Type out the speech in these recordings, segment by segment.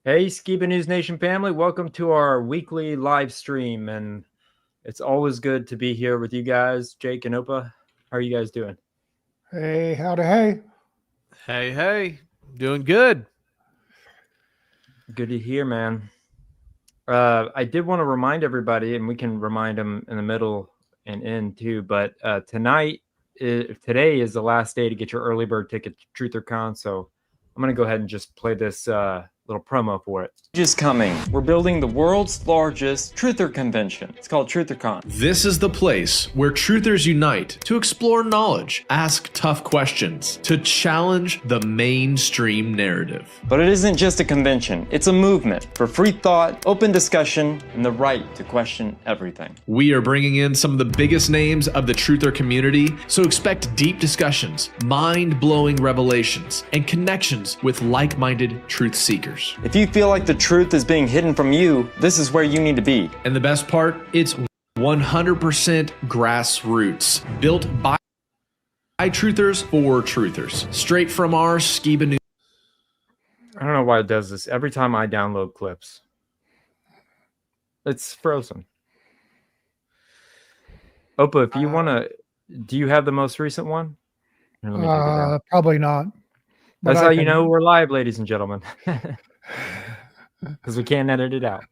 Hey, Skiba News Nation family, welcome to our weekly live stream, and it's always good to be here with you guys, Jake and Opa. How are you guys doing? Hey, howdy, hey. Hey, doing good. Good to hear, man. I did want to remind everybody, and we can remind them in the middle and end too, but today is the last day to get your early bird ticket to TrutherCon, so I'm going to go ahead and just play this little promo for it. Just coming. We're building the world's largest truther convention. It's called TrutherCon. This is the place where truthers unite to explore knowledge, ask tough questions, to challenge the mainstream narrative. But it isn't just a convention. It's a movement for free thought, open discussion, and the right to question everything. We are bringing in some of the biggest names of the truther community, so expect deep discussions, mind-blowing revelations, and connections with like-minded truth seekers. If you feel like the truth is being hidden from you, this is where you need to be. And the best part, it's 100% grassroots, built by truthers for truthers, straight from our Skiba News. I don't know why it does this. Every time I download clips, it's frozen. Opa, if you want to, do you have the most recent one? Here, let me take it down. Probably not. That's how you know we're live, ladies and gentlemen. Because we can't edit it out.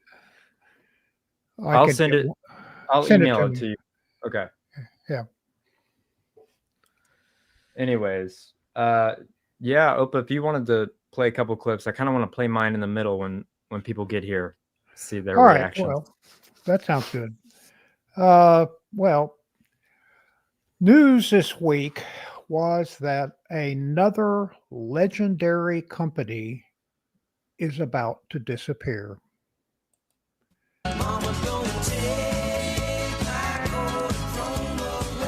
I'll send it. I'll email it to you. Okay. Yeah. Anyways, yeah, Opa, if you wanted to play a couple clips, I kind of want to play mine in the middle when people get here, see their reaction. Well, that sounds good. Well, news this week was that another legendary company is about to disappear.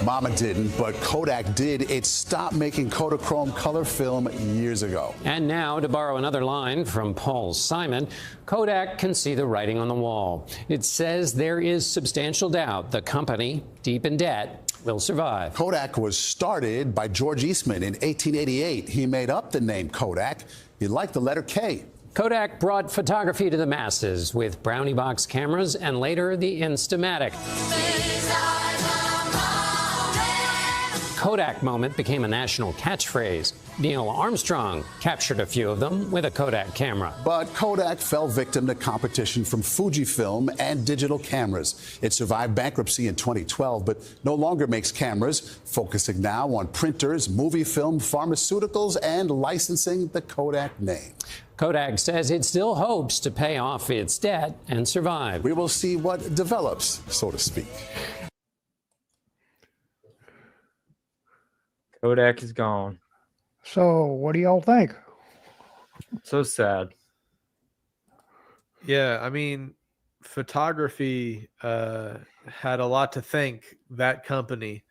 Mama didn't, but Kodak did. It stopped making Kodachrome color film years ago. And now, to borrow another line from Paul Simon, Kodak can see the writing on the wall. It says there is substantial doubt the company, deep in debt, will survive. Kodak was started by George Eastman in 1888. He made up the name Kodak. He liked the letter K. Kodak brought photography to the masses with brownie box cameras and later the Instamatic. Kodak moment became a national catchphrase. Neil Armstrong captured a few of them with a Kodak camera. But Kodak fell victim to competition from Fujifilm and digital cameras. It survived bankruptcy in 2012, but no longer makes cameras, focusing now on printers, movie film, pharmaceuticals, and licensing the Kodak name. Kodak says it still hopes to pay off its debt and survive. We will see what develops, so to speak. Kodak is gone. So, what do y'all think? So sad. Yeah, I mean, photography had a lot to thank that company.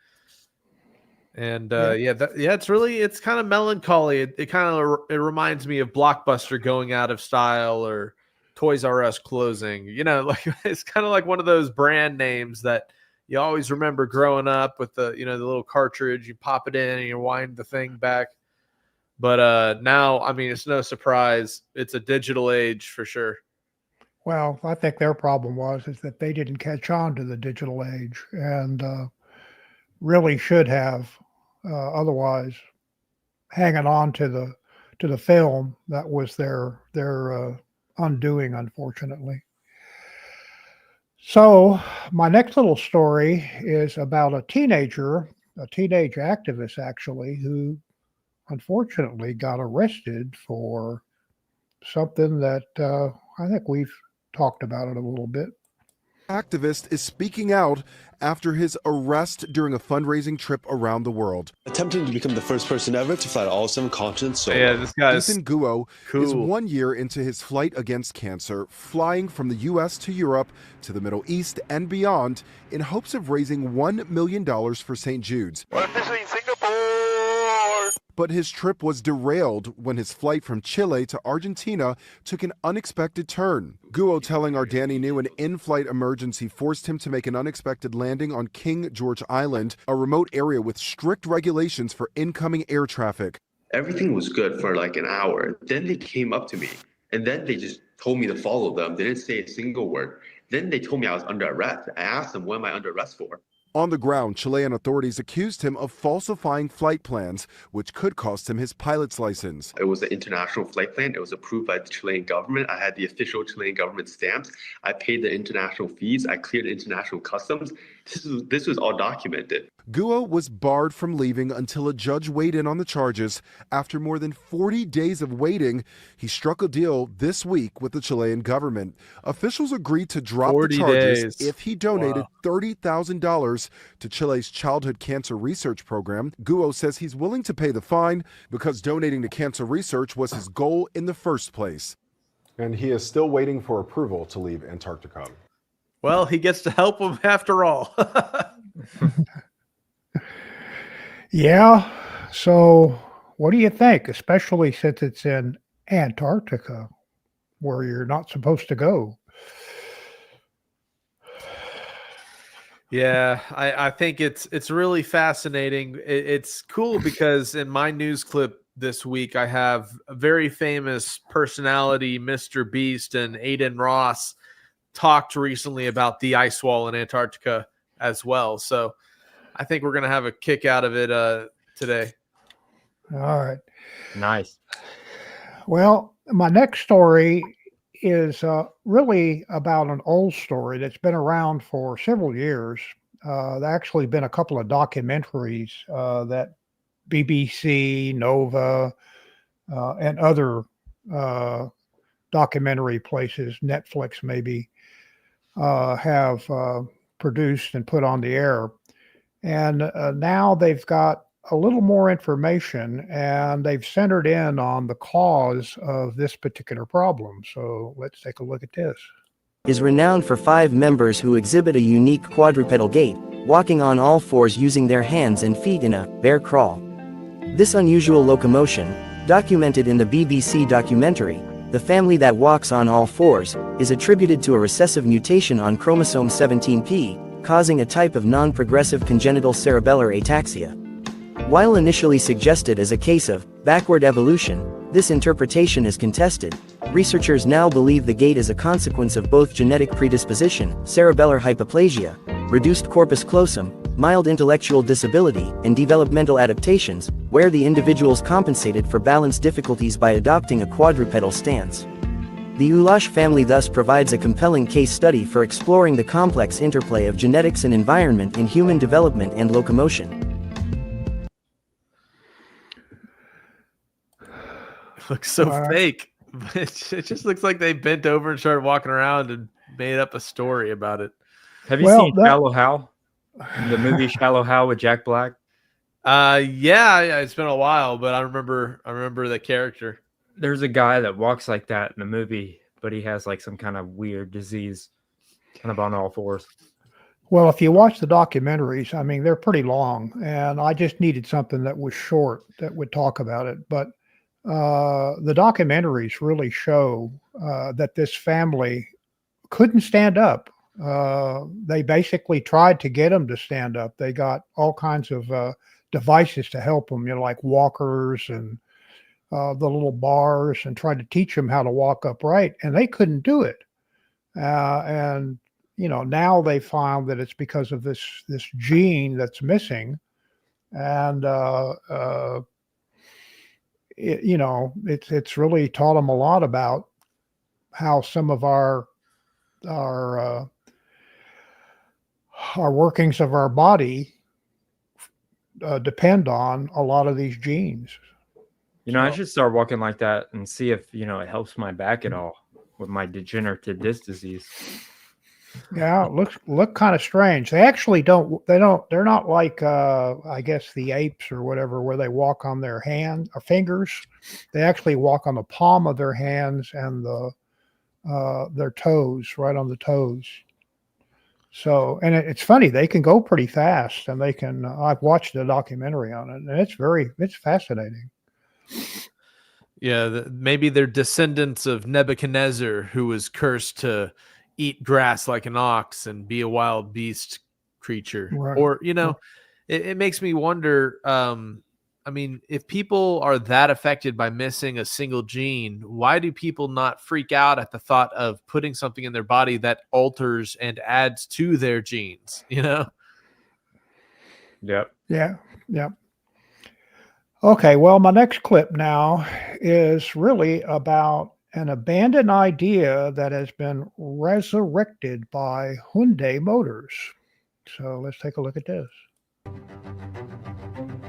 And it's kind of melancholy. It reminds me of Blockbuster going out of style or Toys R Us closing. You know, like it's kind of like one of those brand names that you always remember growing up with the little cartridge. You pop it in and you wind the thing back. But now, I mean, it's no surprise. It's a digital age for sure. Well, I think their problem is that they didn't catch on to the digital age and really should have. Otherwise, hanging on to the film, that was their undoing, unfortunately. So my next little story is about a teenage activist, actually, who unfortunately got arrested for something that I think we've talked about it a little bit. Activist is speaking out after his arrest during a fundraising trip around the world. Attempting to become the first person ever to fly to all 7 continents. So yeah, this guy Ethan Guo cool. is 1 year into his flight against cancer, flying from the U.S. to Europe to the Middle East and beyond in hopes of raising $1 million for St. Jude's. But his trip was derailed when his flight from Chile to Argentina took an unexpected turn. Guo telling our Danny New an in-flight emergency forced him to make an unexpected landing on King George Island, a remote area with strict regulations for incoming air traffic. everything was good for like an hour. Then they came up to me And then they just told me to follow them. They didn't say a single word. Then they told me I was under arrest. I asked them, what am I under arrest for? On the ground, Chilean authorities accused him of falsifying flight plans, which could cost him his pilot's license. It was an international flight plan. It was approved by the Chilean government. I had the official Chilean government stamps. I paid the international fees. I cleared international customs. This was all documented. Guo was barred from leaving until a judge weighed in on the charges. After more than 40 days of waiting, he struck a deal this week with the Chilean government. Officials agreed to drop the 40 charges days. if he donated $30,000 to Chile's childhood cancer research program. Guo says he's willing to pay the fine because donating to cancer research was his goal in the first place. And he is still waiting for approval to leave Antarctica. Well, he gets to help him after all. Yeah. So what do you think, especially since it's in Antarctica where you're not supposed to go? Yeah, I think it's really fascinating. It's cool because in my news clip this week, I have a very famous personality, Mr. Beast and Aiden Ross, talked recently about the ice wall in Antarctica as well. So I think we're going to have a kick out of it today. All right. Nice. Well, my next story is really about an old story that's been around for several years. There actually been a couple of documentaries that BBC, Nova, and other documentary places, Netflix maybe, have produced and put on the air. And now they've got a little more information and they've centered in on the cause of this particular problem. So let's take a look at this. Is renowned for 5 members who exhibit a unique quadrupedal gait, walking on all fours using their hands and feet in a bear crawl. This unusual locomotion, documented in the BBC documentary, The Family That Walks on All Fours, is attributed to a recessive mutation on chromosome 17p, causing a type of non-progressive congenital cerebellar ataxia. While initially suggested as a case of backward evolution, this interpretation is contested. Researchers now believe the gait is a consequence of both genetic predisposition, cerebellar hypoplasia, reduced corpus callosum, mild intellectual disability, and developmental adaptations, where the individuals compensated for balance difficulties by adopting a quadrupedal stance. The Ulash family thus provides a compelling case study for exploring the complex interplay of genetics and environment in human development and locomotion. It looks so fake. It just looks like they bent over and started walking around and made up a story about it. Have you seen Shallow Hal? The movie Shallow Hal with Jack Black? Yeah, it's been a while, but I remember the character. There's a guy that walks like that in the movie, but he has like some kind of weird disease, kind of on all fours. Well, if you watch the documentaries, I mean, they're pretty long, and I just needed something that was short that would talk about it. But the documentaries really show that this family couldn't stand up. They basically tried to get them to stand up. They got all kinds of devices to help them, like walkers and the little bars, and tried to teach them how to walk upright, and they couldn't do it. And now they found that it's because of this gene that's missing, and it's really taught them a lot about how some of our workings of our body depend on a lot of these genes. I should start walking like that and see if it helps my back at all with my degenerative disc disease. Yeah, look kind of strange. They actually they're not like I guess the apes or whatever, where they walk on their hand or fingers. They actually walk on the palm of their hands and their toes, right on the toes. So, and it's funny, they can go pretty fast, and I've watched a documentary on it, and it's fascinating. Yeah, maybe they're descendants of Nebuchadnezzar, who was cursed to eat grass like an ox and be a wild beast creature. Right. Or, it makes me wonder, I mean, if people are that affected by missing a single gene, why do people not freak out at the thought of putting something in their body that alters and adds to their genes? You know? Yep. Yeah. Yeah. Okay. Well, my next clip now is really about an abandoned idea that has been resurrected by Hyundai Motors. So let's take a look at this.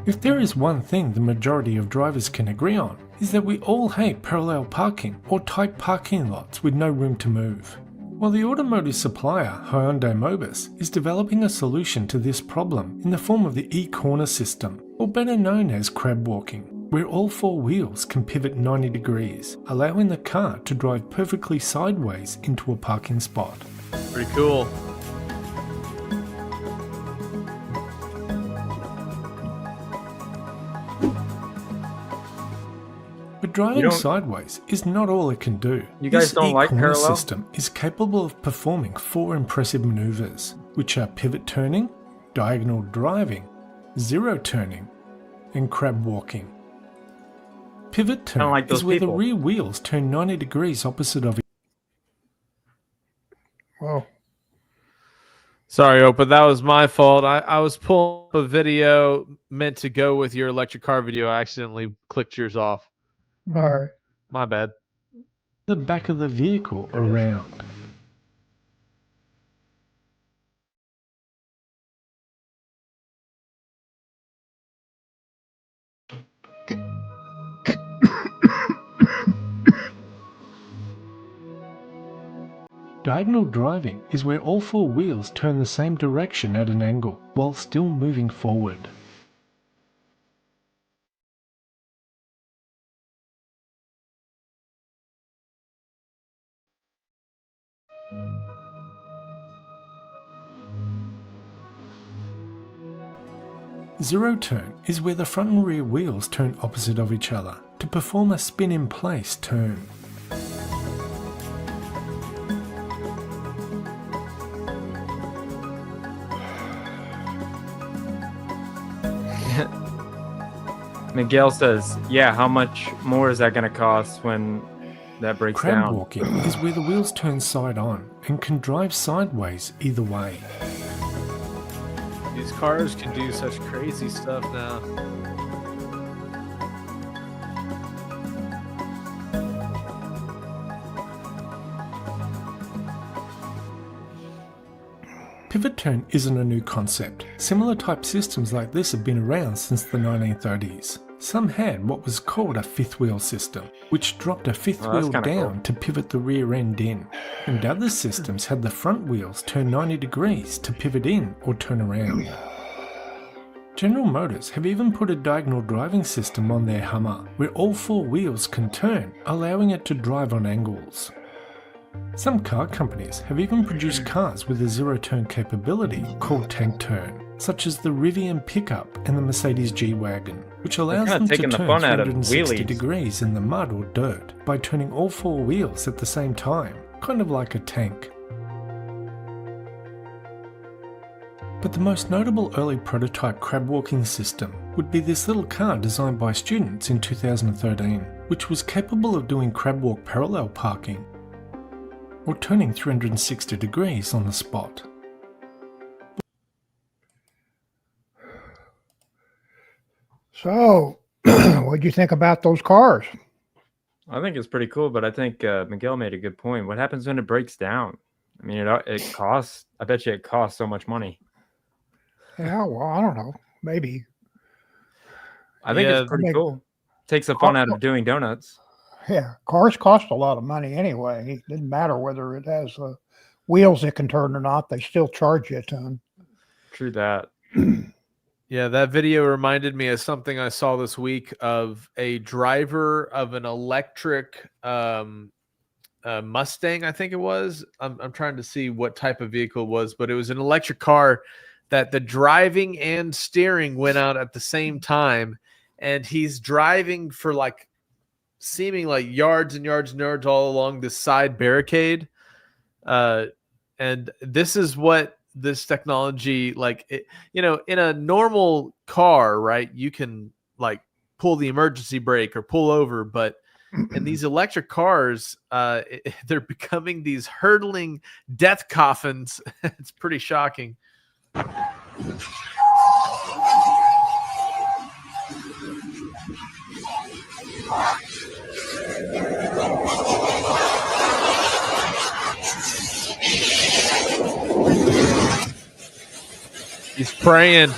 If there is one thing the majority of drivers can agree on, is that we all hate parallel parking or tight parking lots with no room to move. While the automotive supplier Hyundai Motors is developing a solution to this problem in the form of the e-corner system, or better known as crab walking, where all four wheels can pivot 90 degrees, allowing the car to drive perfectly sideways into a parking spot. Pretty cool. But driving sideways is not all it can do. You guys don't like e-corner parallel? system is capable of performing 4 impressive maneuvers, which are pivot turning, diagonal driving, zero turning, and crab walking. Pivot turn like those is where people. the rear wheels turn 90 degrees opposite of each Whoa. Sorry, Opa, that was my fault. I was pulling up a video meant to go with your electric car video. I accidentally clicked yours off. All right. My bad. the back of the vehicle around. Diagonal driving is where all four wheels turn the same direction at an angle while still moving forward. Zero turn is where the front and rear wheels turn opposite of each other to perform a spin in place turn. Miguel says, yeah, how much more is that going to cost when that breaks Crab down? walking is where the wheels turn side on and can drive sideways either way. These cars can do such crazy stuff now. Pivot turn isn't a new concept. Similar type systems like this have been around since the 1930s. Some had what was called a fifth wheel system, which dropped a fifth wheel down cool. to pivot the rear end in. And other systems had the front wheels turn 90 degrees to pivot in or turn around. General Motors have even put a diagonal driving system on their Hummer, where all four wheels can turn, allowing it to drive on angles. Some car companies have even produced cars with a zero-turn capability called tank turn, such as the Rivian pickup and the Mercedes G-Wagon, which allows them to turn 360 degrees in the mud or dirt by turning all four wheels at the same time, kind of like a tank. But the most notable early prototype crab walking system would be this little car designed by students in 2013, which was capable of doing crab walk parallel parking or turning 360 degrees on the spot. So, what do you think about those cars? I think it's pretty cool, but I think Miguel made a good point. What happens when it breaks down? I mean, it costs, I bet you it costs so much money. Yeah, well, I don't know. Maybe. I think it's pretty cool. Takes the fun out of doing donuts. Yeah, cars cost a lot of money anyway. It doesn't matter whether it has wheels that can turn or not. They still charge you a ton. True that. Yeah, that video reminded me of something I saw this week of a driver of an electric Mustang, I think it was. I'm trying to see what type of vehicle it was, but it was an electric car that the driving and steering went out at the same time. And he's driving for like seeming like yards and yards and yards all along this side barricade. And this is what this technology, like, it, you know, in a normal car, right, you can like pull the emergency brake or pull over. But in these electric cars, they're becoming these hurtling death coffins. It's pretty shocking. He's praying.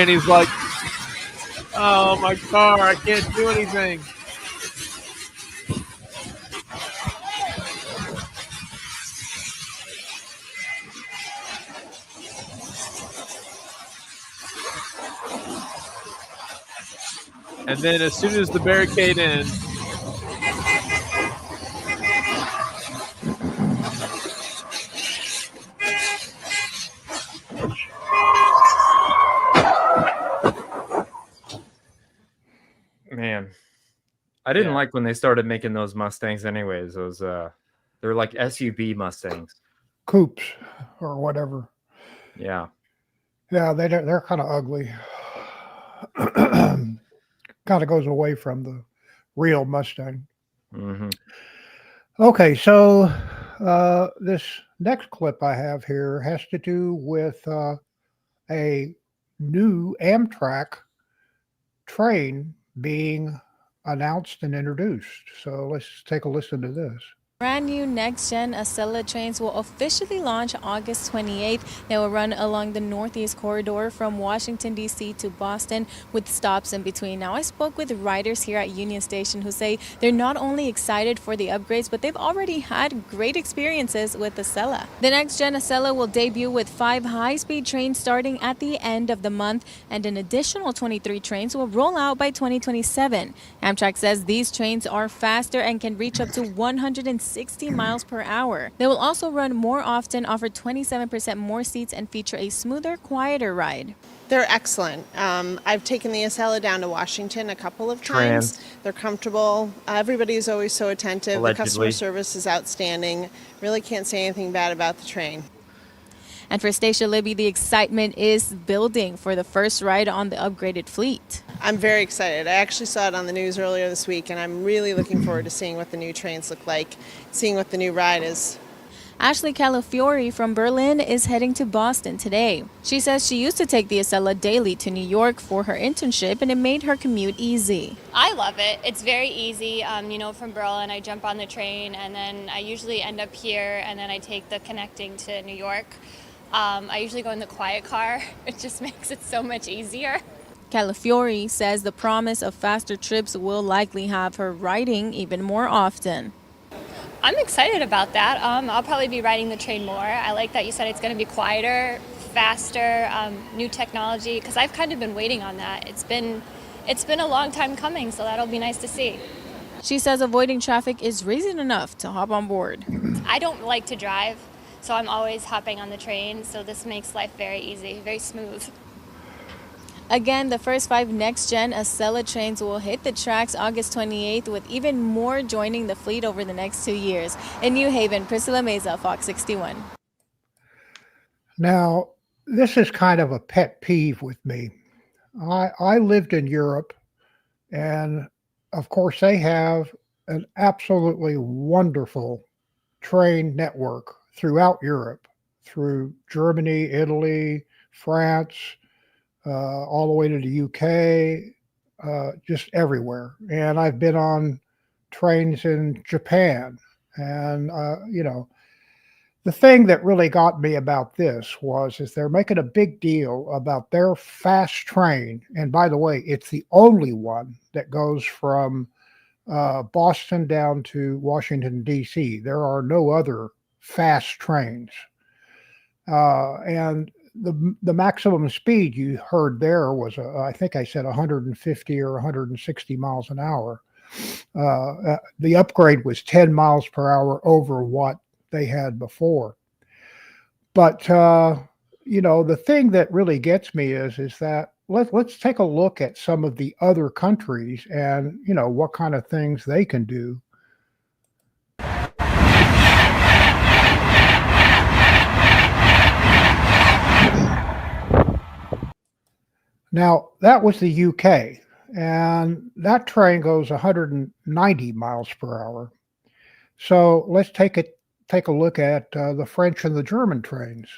He's like, oh, my car, I can't do anything. And then as soon as the barricade ends, Man, I didn't like when they started making those Mustangs anyways. Those they're like SUV Mustangs. Coupes or whatever. Yeah. Yeah, they're kind of ugly. Kind of goes away from the real Mustang. Mm-hmm. Okay, so this next clip I have here has to do with a new Amtrak train being announced and introduced. So let's take a listen to this. Brand new next-gen Acela trains will officially launch August 28th. They will run along the Northeast Corridor from Washington, D.C. to Boston with stops in between. Now, I spoke with riders here at Union Station who say they're not only excited for the upgrades, but they've already had great experiences with Acela. The next-gen Acela will debut with 5 high-speed trains starting at the end of the month, and an additional 23 trains will roll out by 2027. Amtrak says these trains are faster and can reach up to 160 miles per hour. They will also run more often, offer 27% more seats, and feature a smoother, quieter ride. They're excellent. I've taken the Acela down to Washington a couple of times. They're comfortable. Everybody is always so attentive. Allegedly. The customer service is outstanding. Really can't say anything bad about the train. And for Stacia Libby, the excitement is building for the first ride on the upgraded fleet. I'm very excited. I actually saw it on the news earlier this week, and I'm really looking forward to seeing what the new trains look like, seeing what the new ride is. Ashley Calafiore from Berlin is heading to Boston today. She says she used to take the Acela daily to New York for her internship, and it made her commute easy. I love it. It's very easy. From Berlin, I jump on the train, and then I usually end up here, and then I take the connecting to New York. I usually go in the quiet car. It just makes it so much easier. Calafiore says the promise of faster trips will likely have her riding even more often. I'm excited about that. I'll probably be riding the train more. I like that you said it's going to be quieter, faster, new technology, because I've kind of been waiting on that. It's been a long time coming, so that'll be nice to see. She says avoiding traffic is reason enough to hop on board. I don't like to drive, so I'm always hopping on the train, so this makes life very easy, very smooth. Again, the first 5 next-gen Acela trains will hit the tracks August 28th, with even more joining the fleet over the next 2 years. In New Haven, Priscilla Meza, Fox 61. Now, this is kind of a pet peeve with me. I lived in Europe, and of course they have an absolutely wonderful train network throughout Europe, through Germany, Italy, France, all the way to the UK, just everywhere. And I've been on trains in Japan. And, the thing that really got me about this is they're making a big deal about their fast train. And by the way, it's the only one that goes from Boston down to Washington, D.C. There are no other fast trains. And the maximum speed you heard there was, I think I said 150 or 160 miles an hour. The upgrade was 10 miles per hour over what they had before. But, the thing that really gets me is that let's take a look at some of the other countries and, what kind of things they can do. Now, that was the UK, And that train goes 190 miles per hour. So let's take a look at the French and the German trains.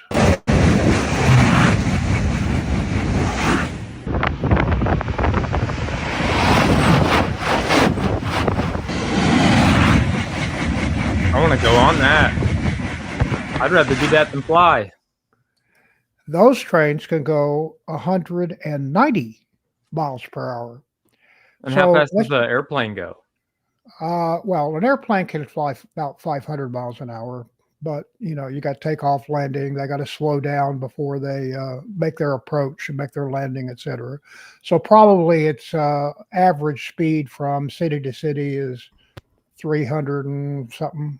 I want to go on that. I'd rather do that than fly. Those trains can go 190 miles per hour. And how fast does the airplane go? Well, an airplane can fly about 500 miles an hour, but you got takeoff, landing. They got to slow down before they make their approach and make their landing, etc. So probably its average speed from city to city is 300 and something.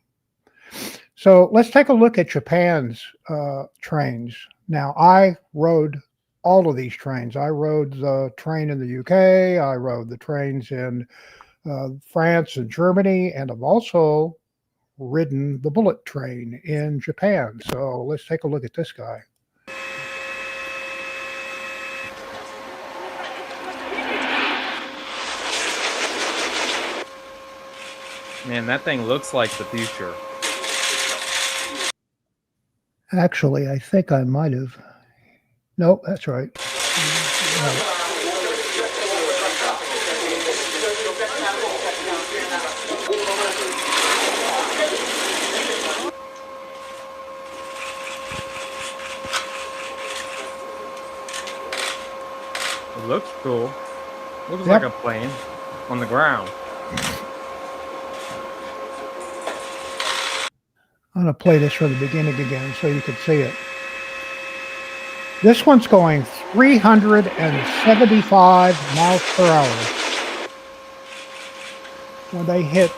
So let's take a look at Japan's trains. Now, I rode all of these trains. I rode the train in the UK. I rode the trains in France and Germany, and I've also ridden the bullet train in Japan. So let's take a look at this guy. Man, that thing looks like the future. Actually, I think I might have. Nope, that's right. It looks cool. Looks like a plane on the ground. I'm going to play this from the beginning again so you can see it. This one's going 375 miles per hour. When they hit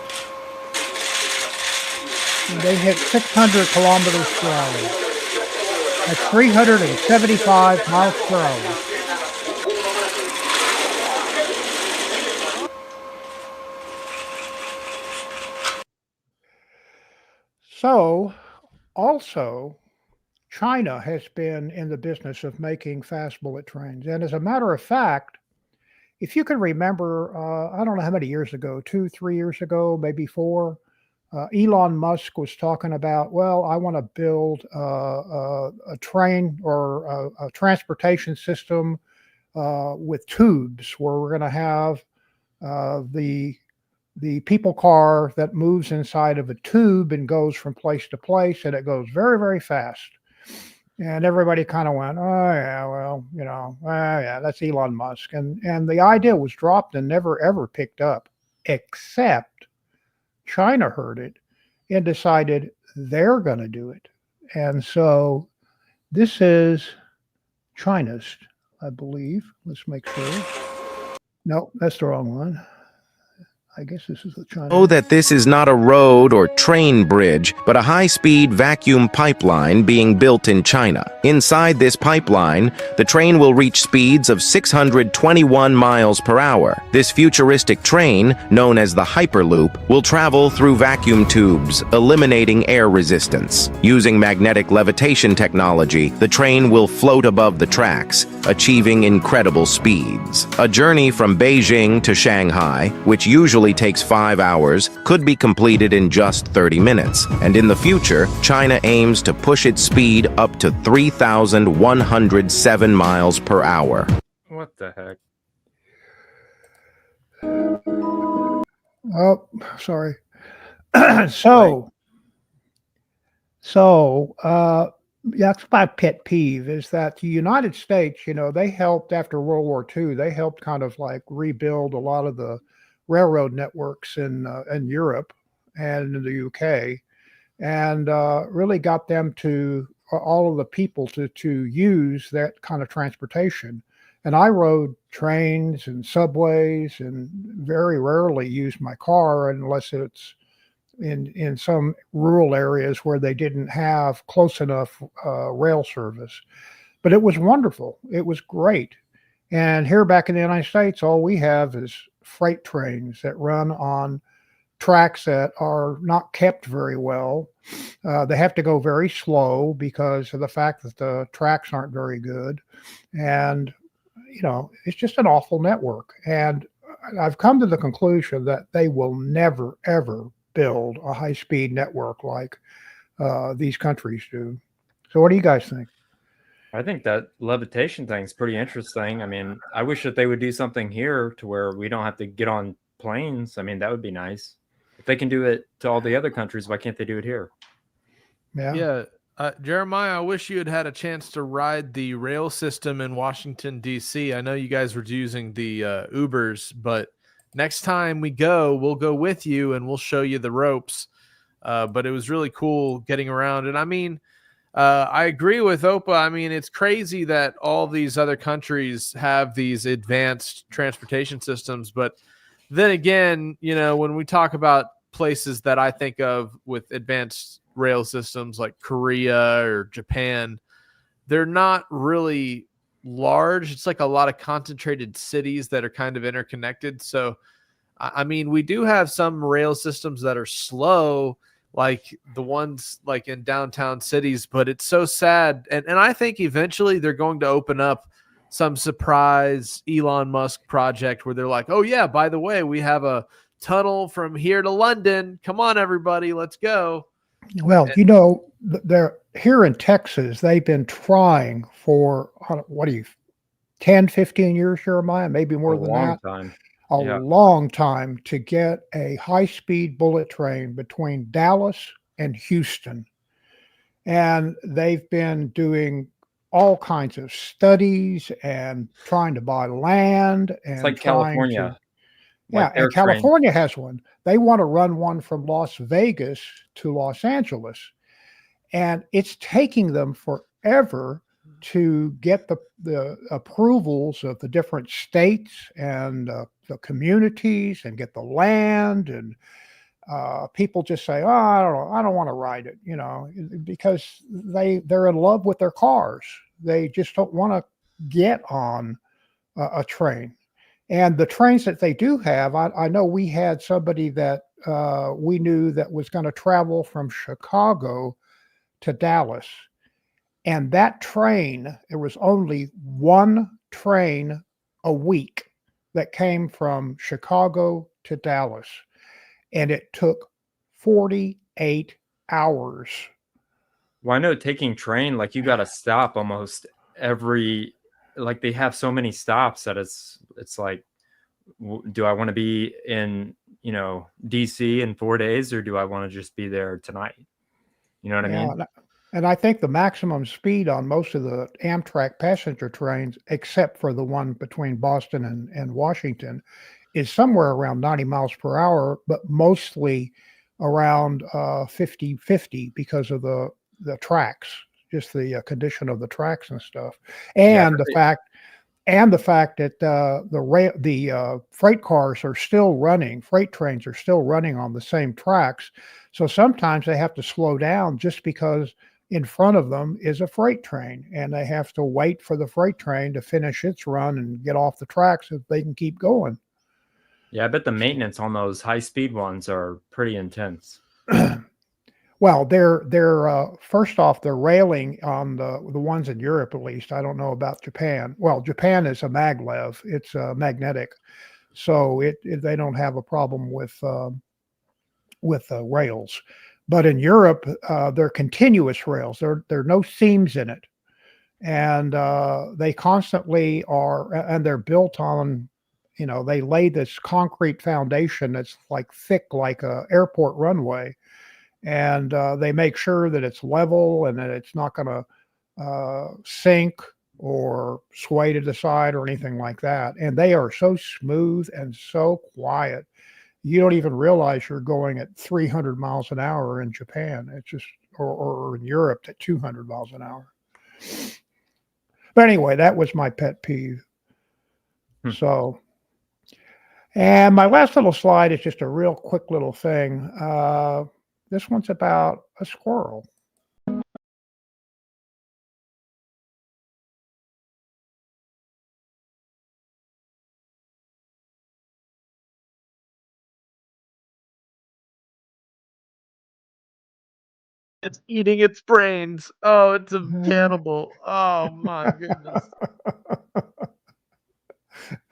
600 kilometers per hour. That's 375 miles per hour. So, also, China has been in the business of making fast bullet trains. And as a matter of fact, if you can remember, I don't know how many years ago, 2, 3 years ago, maybe 4, Elon Musk was talking about, well, I want to build a train or a transportation system with tubes where we're going to have the people car that moves inside of a tube and goes from place to place, and it goes very, very fast. And everybody kind of went, oh, yeah, well, yeah, that's Elon Musk. And the idea was dropped and never, ever picked up, except China heard it and decided they're going to do it. And so this is China's, I believe. Let's make sure. No, that's the wrong one. I guess this is the China. Know that this is not a road or train bridge, but a high-speed vacuum pipeline being built in China. Inside this pipeline, the train will reach speeds of 621 miles per hour. This futuristic train, known as the Hyperloop, will travel through vacuum tubes, eliminating air resistance. Using magnetic levitation technology, the train will float above the tracks, achieving incredible speeds. A journey from Beijing to Shanghai, which usually takes 5 hours, could be completed in just 30 minutes. And in the future, China aims to push its speed up to 3,107 miles per hour. What the heck? Oh, sorry. That's my pet peeve is that the United States, they helped after World War II, they helped kind of like rebuild a lot of the railroad networks in Europe and in the UK, and really got them to all of the people to use that kind of transportation. And I rode trains and subways and very rarely used my car unless it's in some rural areas where they didn't have close enough rail service. But it was wonderful. It was great. And here back in the United States, all we have is freight trains that run on tracks that are not kept very well. They have to go very slow because of the fact that the tracks aren't very good. And it's just an awful network. And I've come to the conclusion that they will never, ever build a high-speed network like these countries do. So what do you guys think? I think that levitation thing is pretty interesting. I mean, I wish that they would do something here to where we don't have to get on planes. I mean, that would be nice. If they can do it to all the other countries, why can't they do it here? Yeah. Jeremiah, I wish you had had a chance to ride the rail system in Washington, D.C. I know you guys were using the Ubers, but next time we go, we'll go with you and we'll show you the ropes. But it was really cool getting around. And I mean, I agree with Opa. I mean, it's crazy that all these other countries have these advanced transportation systems. But then again, when we talk about places that I think of with advanced rail systems like Korea or Japan, they're not really large. It's like a lot of concentrated cities that are kind of interconnected. So, I mean, we do have some rail systems that are slow, like the ones like in downtown cities, but it's so sad. And I think eventually they're going to open up some surprise Elon Musk project where they're like, oh yeah, by the way, we have a tunnel from here to London. Come on, everybody, let's go. Well, they're here in Texas. They've been trying for 10, 15 years, Jeremiah, maybe more than that. Time. A long time to get a high-speed bullet train between Dallas and Houston. And they've been doing all kinds of studies and trying to buy land. And it's like California. And California has one. They want to run one from Las Vegas to Los Angeles. And it's taking them forever to get the approvals of the different states and the communities and get the land. And people just say, oh, I don't want to ride it, because they're in love with their cars. They just don't want to get on a train. And the trains that they do have, I know we had somebody that we knew that was going to travel from Chicago to Dallas. And that train, there was only one train a week that came from Chicago to Dallas. And it took 48 hours. Well, I know taking train, like you got to stop almost every, like they have so many stops that it's like, do I want to be in, DC in 4 days, or do I want to just be there tonight? You know what I mean? And I think the maximum speed on most of the Amtrak passenger trains, except for the one between Boston and Washington, is somewhere around 90 miles per hour, but mostly around 50 because of the tracks, just the condition of the tracks and stuff, and the fact that the freight cars are still running, freight trains are still running on the same tracks. So sometimes they have to slow down just because in front of them is a freight train, and they have to wait for the freight train to finish its run and get off the tracks so they can keep going. Yeah, I bet the maintenance on those high-speed ones are pretty intense. Well, they're first off, they're railing on the ones in Europe, at least. I don't know about Japan. Well, Japan is a maglev; it's magnetic, so they don't have a problem with rails. But in Europe, they're continuous rails. There are no seams in it, and they constantly are, and they're built on. They lay this concrete foundation that's like thick, like a airport runway. And they make sure that it's level and that it's not going to sink or sway to the side or anything like that. And they are so smooth and so quiet. You don't even realize you're going at 300 miles an hour in Japan. It's just, or in Europe at 200 miles an hour. But anyway, that was my pet peeve. So, and my last little slide is just a real quick little thing. This one's about a squirrel. It's eating its brains. Oh, it's a cannibal. Oh my goodness.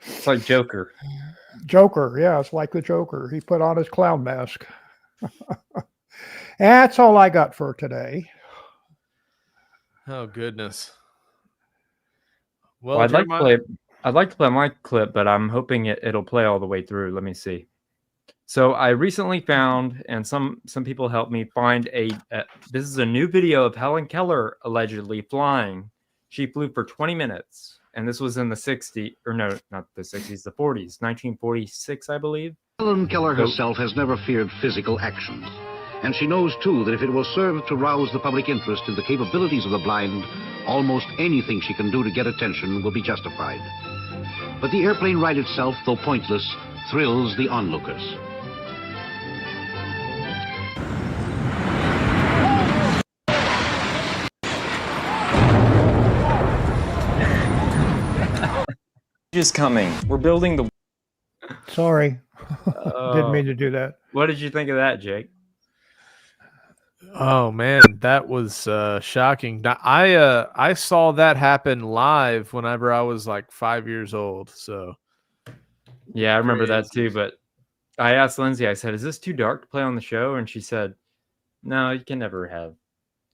It's like Joker. Joker, yeah, it's like the Joker. He put on his clown mask. That's all I got for today. Oh goodness. Well, I'd like to play my clip, but I'm hoping it'll play all the way through. Let me see. So I recently found, and some people helped me find this is a new video of Helen Keller allegedly flying. She flew for 20 minutes, and this was in the 60s, or no, not the 60s, the 40s, 1946, I believe. Helen Keller herself has never feared physical action. And she knows, too, that if it will serve to rouse the public interest in the capabilities of the blind, almost anything she can do to get attention will be justified. But the airplane ride itself, though pointless, thrills the onlookers. Is coming. We're building the... Sorry. Didn't mean to do that. What did you think of that, Jake? Oh man, that was shocking. I saw that happen live whenever I was like 5 years old. So yeah, I remember that too. But I asked Lindsay, I said, "Is this too dark to play on the show?" And she said, "No, you can never have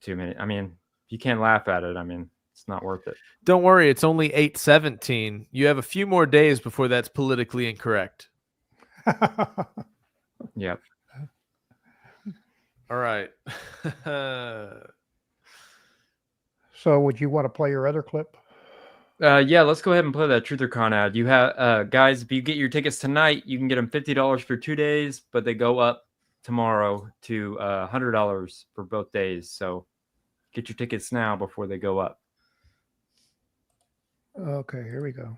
too many. I mean, you can't laugh at it. I mean, it's not worth it." Don't worry, it's only 8/17. You have a few more days before that's politically incorrect. Yep. All right. So would you want to play your other clip? Yeah, let's go ahead and play that Truth or Con ad. You have guys, if you get your tickets tonight, you can get them $50 for 2 days, but they go up tomorrow to $100 for both days. So get your tickets now before they go up. Okay, here we go.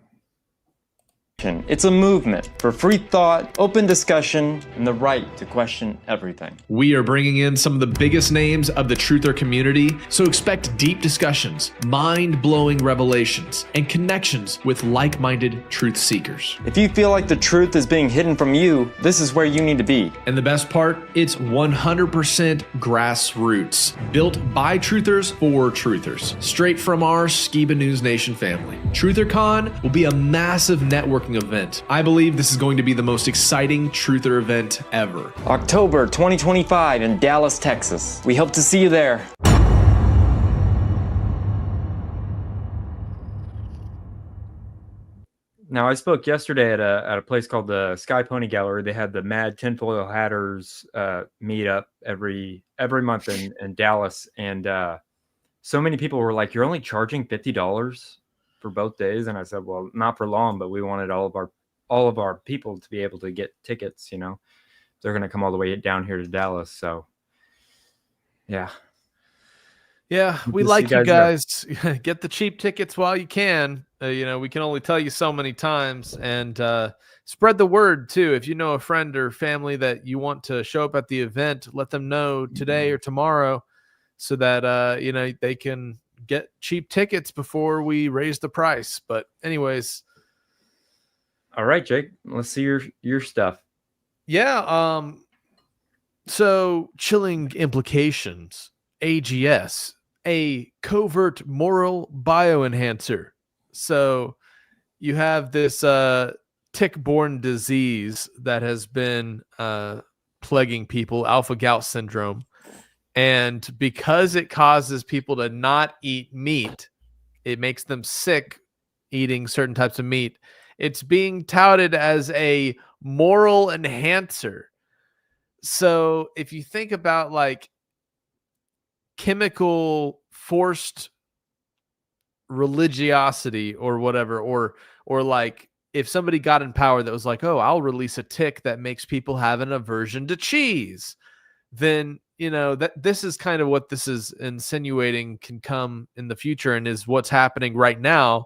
It's a movement for free thought, open discussion, and the right to question everything. We are bringing in some of the biggest names of the truther community, so expect deep discussions, mind-blowing revelations, and connections with like-minded truth seekers. If you feel like the truth is being hidden from you, this is where you need to be. And the best part, it's 100% grassroots, built by truthers for truthers, straight from our Skiba News Nation family. TrutherCon will be a massive networking event. I believe this is going to be the most exciting truther event ever. October 2025 in Dallas, Texas. We hope to see you there. Now, I spoke yesterday at a place called the Sky Pony Gallery. They had the Mad Tinfoil Hatters meetup every month in Dallas, and so many people were like, "You're only charging $50 for both days?" And I said, "Well, not for long, but we wanted all of our people to be able to get tickets. You know, they're going to come all the way down here to Dallas." So, yeah. Yeah, we like you guys. Get the cheap tickets while you can. You know, we can only tell you so many times, and spread the word too. If you know a friend or family that you want to show up at the event, let them know today or tomorrow, so that you know, they can get cheap tickets before we raise the price. But anyways, all right, Jake, let's see your stuff. Yeah. So chilling implications. AGS, a covert moral bioenhancer. So you have this tick-borne disease that has been plaguing people, alpha-gout syndrome. And because it causes people to not eat meat, it makes them sick eating certain types of meat. It's being touted as a moral enhancer. So if you think about like chemical forced religiosity or whatever, or like if somebody got in power that was like, oh, I'll release a tick that makes people have an aversion to cheese, then you know that this is kind of what this is insinuating can come in the future, and is what's happening right now,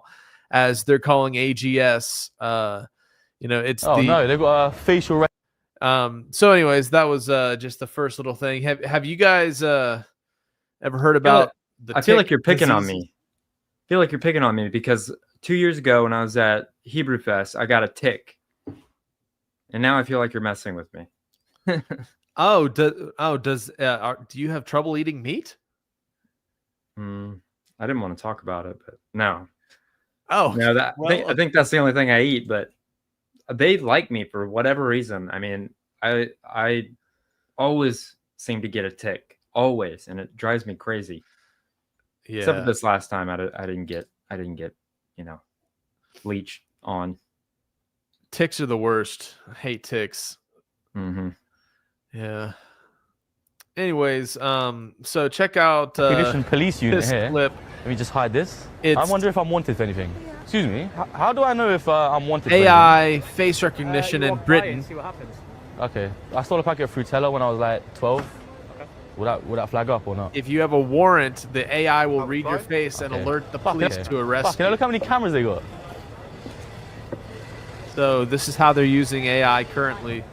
as they're calling AGS. You know, it's no, they've got a facial. So, anyways, that was just the first little thing. Have you guys ever heard about the? I feel like you're picking on me. I feel like you're picking on me because 2 years ago when I was at Hebrew Fest, I got a tick, and now I feel like you're messing with me. Do you have trouble eating meat? I didn't want to talk about it, but no. Oh, no, I think that's the only thing I eat, but they like me for whatever reason. I mean, I always seem to get a tick, always, and it drives me crazy. Yeah. Except for this last time, I didn't get, leech on. Ticks are the worst. I hate ticks. Mm-hmm. Yeah. Anyways, so check out police unit this here. clip. Let me just hide this. It's I wonder if I'm wanted for anything. Excuse me. How do I know if I'm wanted for AI face recognition in Britain. See what happens. Okay. I stole a packet of Frutella when I was like 12. Okay. Would that flag up or not? If you have a warrant, the AI will read your face and alert the police to arrest you. you. Look how many cameras they got. So this is how they're using AI currently.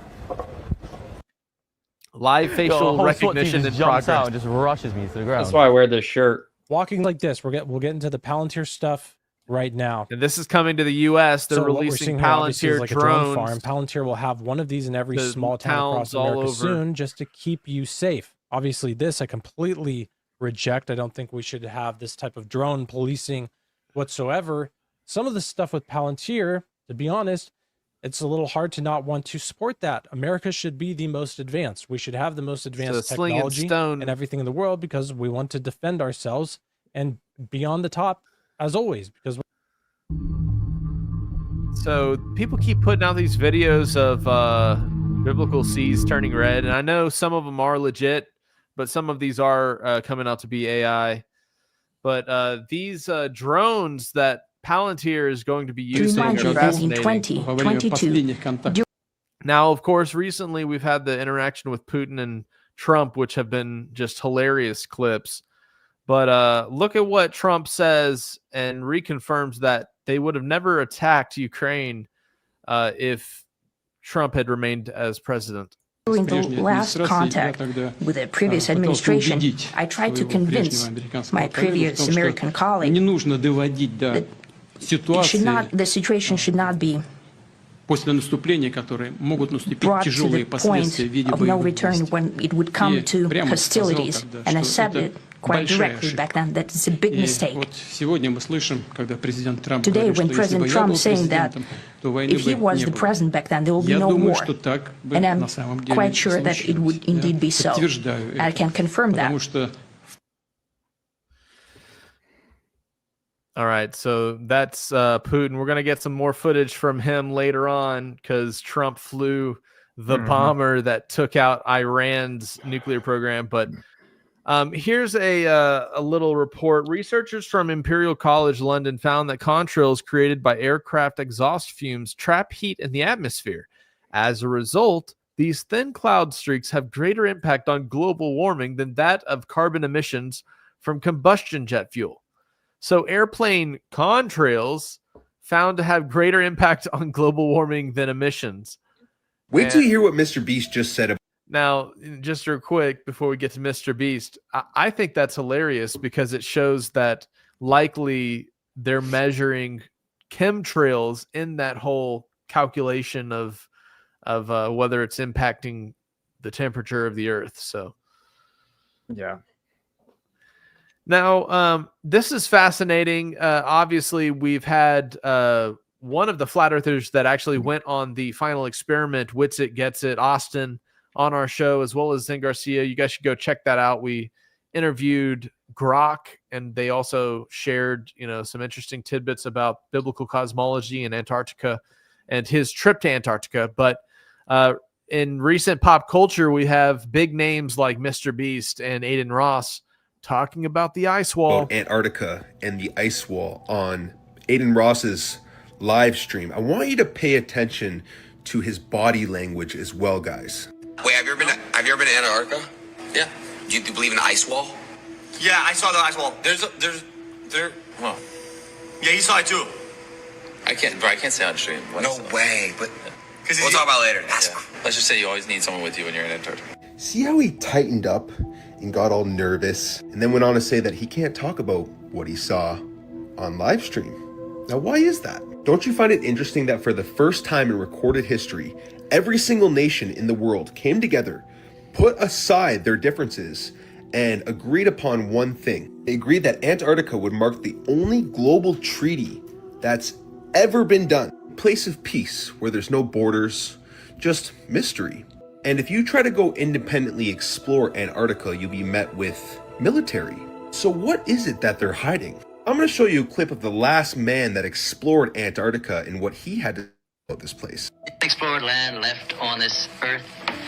Live facial recognition in progress. Out and just rushes me to the ground. That's why I wear this shirt. Walking like this, we'll get into the Palantir stuff right now. And this is coming to the U.S. They're releasing Palantir like drones. A drone farm. Palantir will have one of these in every small town across America soon, just to keep you safe. Obviously, this I completely reject. I don't think we should have this type of drone policing whatsoever. Some of the stuff with Palantir, to be honest, it's a little hard to not want to support that. America should be the most advanced. We should have the most advanced technology and everything in the world because we want to defend ourselves and be on the top as always. Because so people keep putting out these videos of biblical seas turning red, and I know some of them are legit, but some of these are coming out to be AI. But these drones that Palantir is going to be using are fascinating. Now, of course, recently we've had the interaction with Putin and Trump, which have been just hilarious clips. But look at what Trump says and reconfirms that they would have never attacked Ukraine if Trump had remained as president. During the last contact with the previous administration, I tried to convince my previous American colleague that the situation should not be brought to the point of no return when it would come to hostilities. And I said it quite directly back then that it's a big mistake. Today, when President Trump is saying that if he was the president back then, there will be no war. And I'm quite sure that it would indeed be so. I can confirm that. All right, so that's Putin. We're going to get some more footage from him later on because Trump flew the bomber that took out Iran's nuclear program. But here's a little report. Researchers from Imperial College London found that contrails created by aircraft exhaust fumes trap heat in the atmosphere. As a result, these thin cloud streaks have greater impact on global warming than that of carbon emissions from combustion jet fuel. So airplane contrails found to have greater impact on global warming than emissions. Wait till you hear what Mr. Beast just said. Now, just real quick, before we get to Mr. Beast, I think that's hilarious because it shows that likely they're measuring chemtrails in that whole calculation of whether it's impacting the temperature of the Earth. So, yeah. Now, this is fascinating. Obviously, we've had one of the flat earthers that actually went on the final experiment, Wits It, Gets It, Austin, on our show, as well as Zen Garcia. You guys should go check that out. We interviewed Grok, and they also shared, some interesting tidbits about biblical cosmology in Antarctica and his trip to Antarctica. But in recent pop culture, we have big names like Mr. Beast and Aiden Ross talking about the ice wall. Antarctica and the ice wall on Aiden Ross's live stream. I want you to pay attention to his body language as well, guys. Wait, have you ever been to Antarctica? Yeah. Do you believe in the ice wall? Yeah, I saw the ice wall. Well, yeah, he saw it too. I can't say on stream. No way, but we'll talk about it later. Let's just say you always need someone with you when you're in Antarctica. See how he tightened up and got all nervous and then went on to say that he can't talk about what he saw on live stream. Now, why is that? Don't you find it interesting that for the first time in recorded history, every single nation in the world came together, put aside their differences, and agreed upon one thing. They agreed that Antarctica would mark the only global treaty that's ever been done. A place of peace where there's no borders, just mystery. And if you try to go independently explore Antarctica, you'll be met with military. So what is it that they're hiding? I'm going to show you a clip of the last man that explored Antarctica and what he had to say about this place. Explored land left on this earth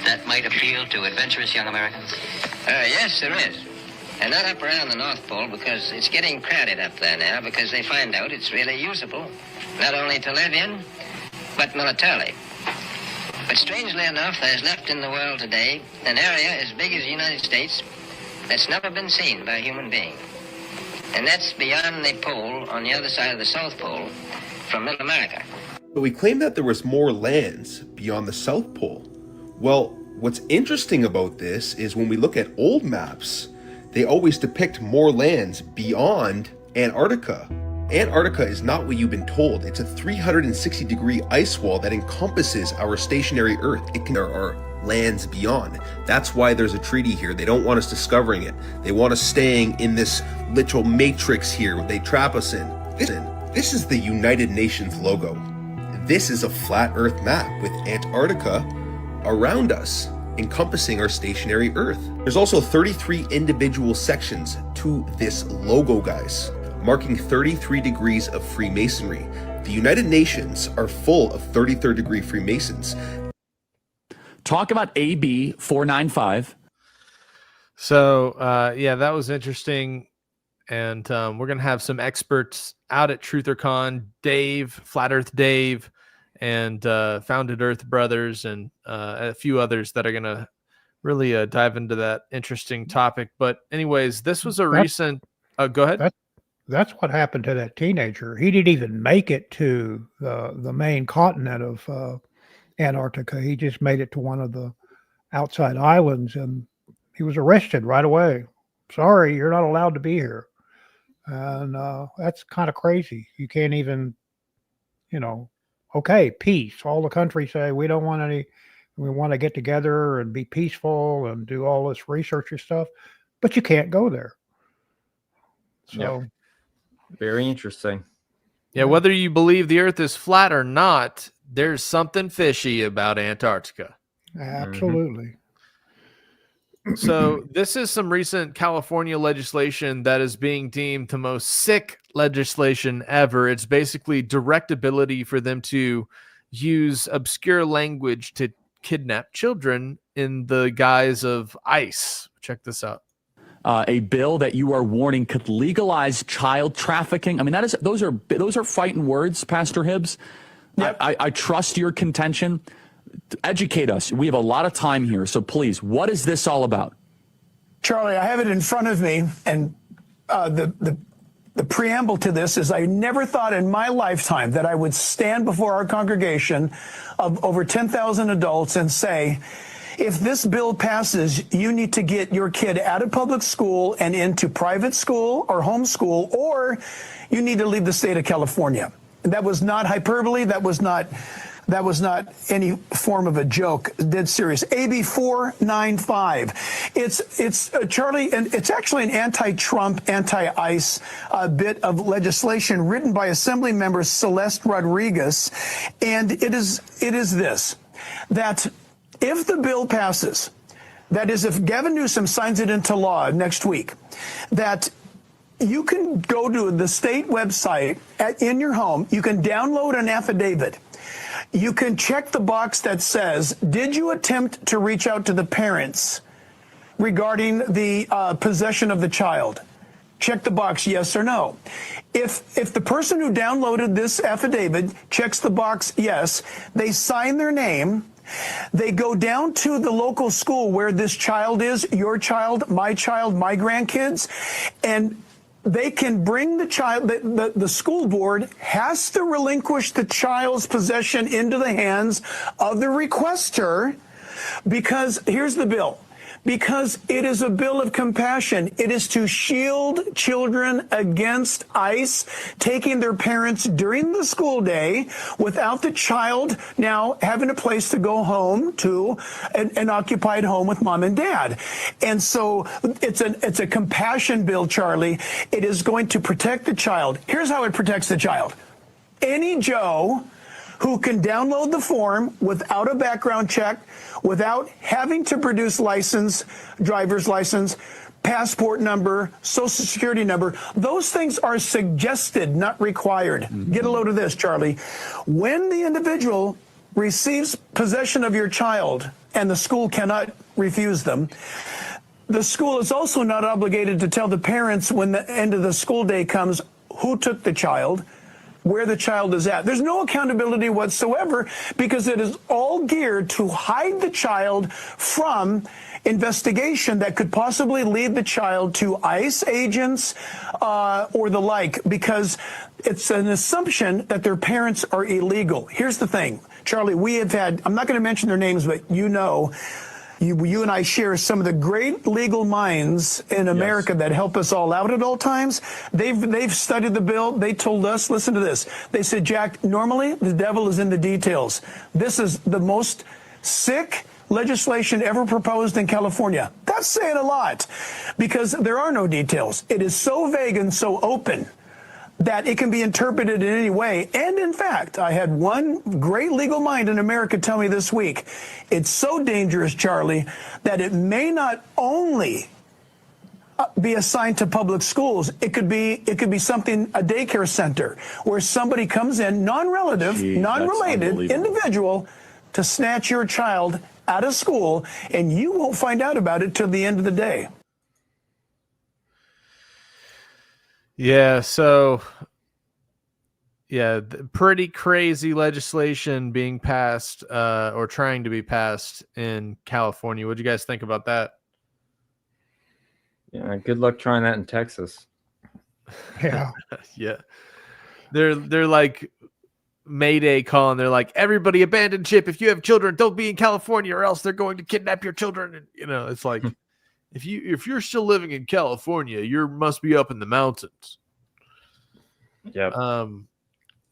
that might appeal to adventurous young Americans? Yes, there is. And not up around the North Pole, because it's getting crowded up there now, because they find out it's really usable, not only to live in, but militarily. But strangely enough, there's left in the world today an area as big as the United States that's never been seen by a human being. And that's beyond the pole, on the other side of the South Pole, from Middle America. But we claim that there was more lands beyond the South Pole. Well, what's interesting about this is when we look at old maps, they always depict more lands beyond Antarctica. Antarctica is not what you've been told. It's a 360-degree ice wall that encompasses our stationary Earth. There are lands beyond. That's why there's a treaty here. They don't want us discovering it. They want us staying in this literal matrix here they trap us in. This is the United Nations logo. This is a flat Earth map with Antarctica around us, encompassing our stationary Earth. There's also 33 individual sections to this logo, guys, marking 33 degrees of Freemasonry. The United Nations are full of 33rd degree Freemasons. Talk about AB 495. So, yeah, that was interesting. And we're going to have some experts out at TrutherCon, Dave, Flat Earth Dave, and Founded Earth Brothers, and a few others that are going to really dive into that interesting topic. But anyways, this was a recent... go ahead. That's what happened to that teenager. He didn't even make it to the main continent of Antarctica. He just made it to one of the outside islands, and he was arrested right away. Sorry, you're not allowed to be here. And that's kind of crazy. You can't even, okay, peace. All the countries say we don't want any, we want to get together and be peaceful and do all this research and stuff, but you can't go there. So, very interesting. Yeah, whether you believe the Earth is flat or not, there's something fishy about Antarctica. Absolutely. So this is some recent California legislation that is being deemed the most sick legislation ever. It's basically direct ability for them to use obscure language to kidnap children in the guise of ICE. Check this out. A bill that you are warning could legalize child trafficking. I mean, those are fighting words, Pastor Hibbs. Yep. I trust your contention. Educate us. We have a lot of time here, so please, what is this all about? Charlie, I have it in front of me, and the preamble to this is I never thought in my lifetime that I would stand before our congregation of over 10,000 adults and say, if this bill passes, you need to get your kid out of public school and into private school or homeschool, or you need to leave the state of California. That was not hyperbole. That was not any form of a joke. Dead serious. AB 495. It's Charlie, and it's actually an anti-Trump, anti-ICE bit of legislation written by Assembly member Celeste Rodriguez, and it is this, that if the bill passes, that is, if Gavin Newsom signs it into law next week, that you can go to the state website in your home, you can download an affidavit. You can check the box that says, did you attempt to reach out to the parents regarding the possession of the child? Check the box, yes or no. If the person who downloaded this affidavit checks the box yes, they sign their name, they go down to the local school where this child is, your child, my grandkids, and they can bring the child, the school board has to relinquish the child's possession into the hands of the requester, because here's the bill. Because it is a bill of compassion. It is to shield children against ICE taking their parents during the school day without the child now having a place to go home to, an occupied home with mom and dad. And so it's a compassion bill, Charlie. It is going to protect the child. Here's how it protects the child. any Joe who can download the form without a background check, without having to produce license, driver's license, passport number, social security number. Those things are suggested, not required. Get a load of this, Charlie. When the individual receives possession of your child, and the school cannot refuse them, the school is also not obligated to tell the parents when the end of the school day comes who took the child, where the child is at. There's no accountability whatsoever because it is all geared to hide the child from investigation that could possibly lead the child to ICE agents or the like, because it's an assumption that their parents are illegal. Here's the thing, Charlie, we have had, I'm not going to mention their names, but you and I share some of the great legal minds in America that help us all out at all times. They've studied the bill. They told us, listen to this. They said, Jack, normally the devil is in the details. This is the most sick legislation ever proposed in California. That's saying a lot because there are no details. It is so vague and so open that it can be interpreted in any way. And in fact, I had one great legal mind in America tell me this week, it's so dangerous, Charlie, that it may not only be assigned to public schools. It could be something, a daycare center, where somebody comes in, non-related individual, to snatch your child out of school, and you won't find out about it till the end of the day. Yeah, so pretty crazy legislation being passed or trying to be passed in California. What do you guys think about that? Yeah, good luck trying that in Texas. Yeah. Yeah. They're like Mayday calling. They're like, everybody abandon ship. If you have children, don't be in California or else they're going to kidnap your children. And, you know, it's like if you're still living in California, you must be up in the mountains. Yeah.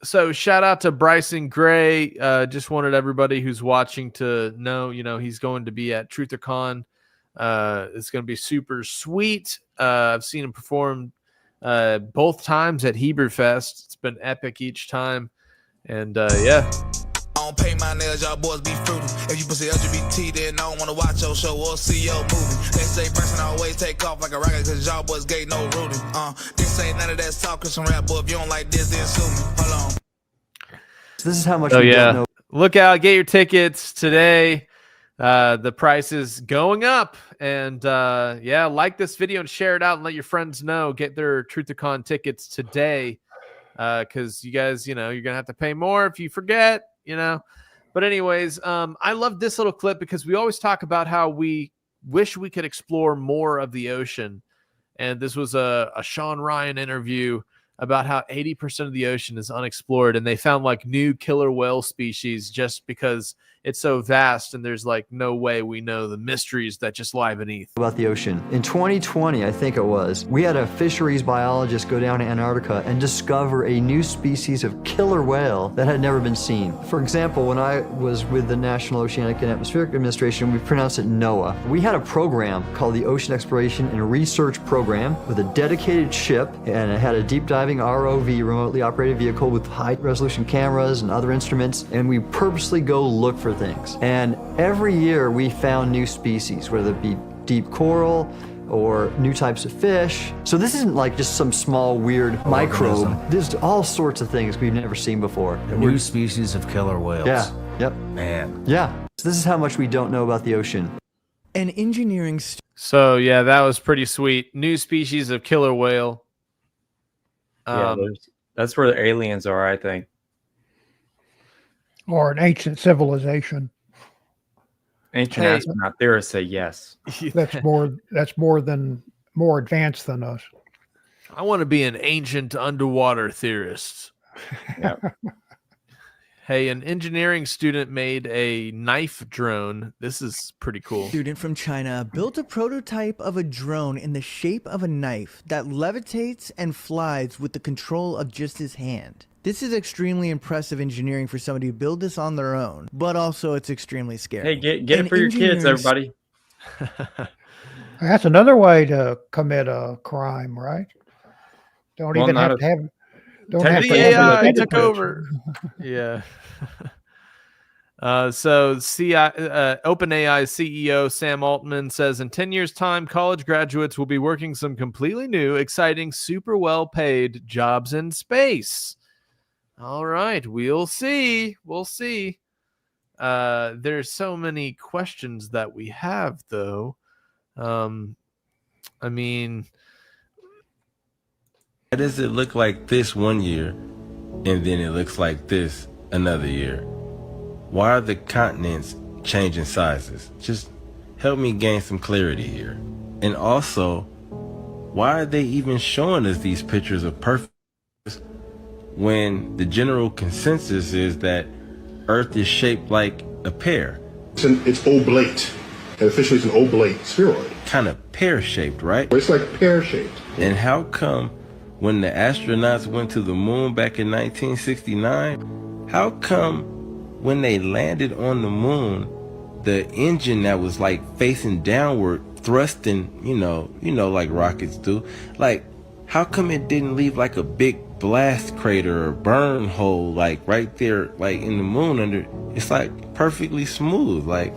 So shout out to Bryson Gray. Just wanted everybody who's watching to know, he's going to be at TrutherCon. It's going to be super sweet. I've seen him perform both times at Hebrew Fest. It's been epic each time. And yeah. I don't pay my nails, y'all boys be fruity. If you pussy LGBT, then I don't wanna watch your show or see your movie. They say Bryson always take off like a rocket, cause y'all boys gay, no rooting. This ain't none of that South Christian rap, but if you don't like this, then sue me. Hold on. This is how much we don't know. Look out, get your tickets today. The price is going up. And like this video and share it out and let your friends know. Get their TrutherCon tickets today. Because you guys, you're gonna have to pay more if you forget, But anyways, I love this little clip because we always talk about how we wish we could explore more of the ocean. And this was a Sean Ryan interview about how 80% of the ocean is unexplored, and they found like new killer whale species just because it's so vast and there's like no way we know the mysteries that just lie beneath. About the ocean. In 2020, I think it was, we had a fisheries biologist go down to Antarctica and discover a new species of killer whale that had never been seen. For example, when I was with the National Oceanic and Atmospheric Administration, we pronounced it NOAA. We had a program called the Ocean Exploration and Research Program with a dedicated ship, and it had a deep diving ROV, remotely operated vehicle, with high resolution cameras and other instruments, and we purposely go look for things. And every year we found new species, whether it be deep coral or new types of fish. So this isn't like just some small weird microbe. There's all sorts of things we've never seen before. New species of killer whales. Yeah. Yep. Man. Yeah. So this is how much we don't know about the ocean. An engineering. So yeah, that was pretty sweet. New species of killer whale. That's where the aliens are, I think. Or an ancient civilization. Ancient astronaut theorists say yes. That's more advanced than us. I want to be an ancient underwater theorist. Yep. Hey, an engineering student made a knife drone. This is pretty cool. Student from China built a prototype of a drone in the shape of a knife that levitates and flies with the control of just his hand. This is extremely impressive engineering for somebody to build this on their own, but also it's extremely scary. Hey, get it for your kids, everybody. That's another way to commit a crime, right? Don't even have to have Don't have The to have AI an took editor. over. Yeah. So OpenAI CEO Sam Altman says in 10 years' time, college graduates will be working some completely new, exciting, super well-paid jobs in space. All right, we'll see. We'll see. There's so many questions that we have, though. I mean, why does it look like this one year and then it looks like this another year? Why are the continents changing sizes? Just help me gain some clarity here. And also, why are they even showing us these pictures of perfect when the general consensus is that Earth is shaped like a pear? It's oblate. And officially, it's an oblate spheroid. Kind of pear-shaped, right? It's like pear-shaped. And how come when the astronauts went to the moon back in 1969, how come when they landed on the moon, the engine that was like facing downward, thrusting, you know, like rockets do, like, how come it didn't leave like a big blast crater or burn hole, like right there, like in the moon under, it's like perfectly smooth. Like,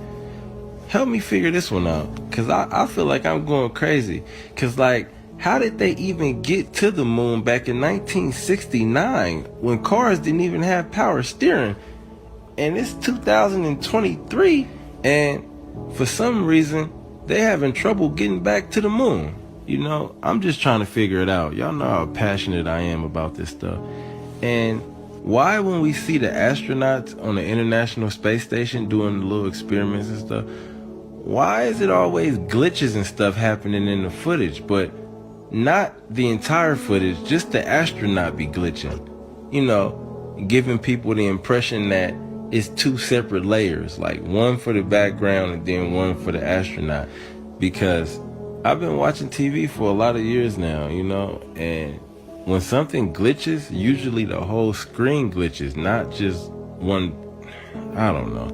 help me figure this one out, because I feel like I'm going crazy. Because, like, how did they even get to the moon back in 1969 when cars didn't even have power steering? And it's 2023, and for some reason, they're having trouble getting back to the moon. You know, I'm just trying to figure it out. Y'all know how passionate I am about this stuff. And why, when we see the astronauts on the International Space Station doing the little experiments and stuff, why is it always glitches and stuff happening in the footage, but not the entire footage, just the astronaut be glitching? You know, giving people the impression that it's two separate layers, like one for the background and then one for the astronaut. Because I've been watching TV for a lot of years now, you know, and when something glitches, usually the whole screen glitches, not just one, I don't know.